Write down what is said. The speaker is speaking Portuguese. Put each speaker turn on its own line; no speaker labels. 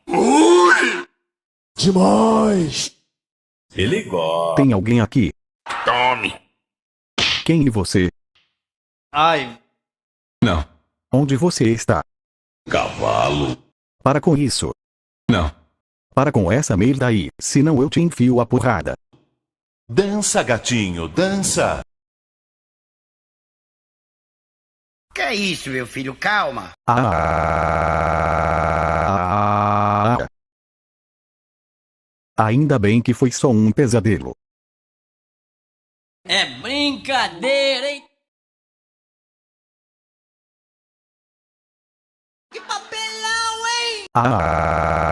Ui!
Demais!
Ele gosta.
Tem alguém aqui?
Tome.
Quem é você?
Ai,
Não.
Onde você está?
Cavalo.
Para com isso.
Não.
Para com essa merda aí, senão eu te enfio a porrada.
Dança, gatinho, dança!
Que é isso, meu filho? Calma.
Ainda bem que foi só um pesadelo.
é brincadeira, hein?
Que papelão, hein?
Ah.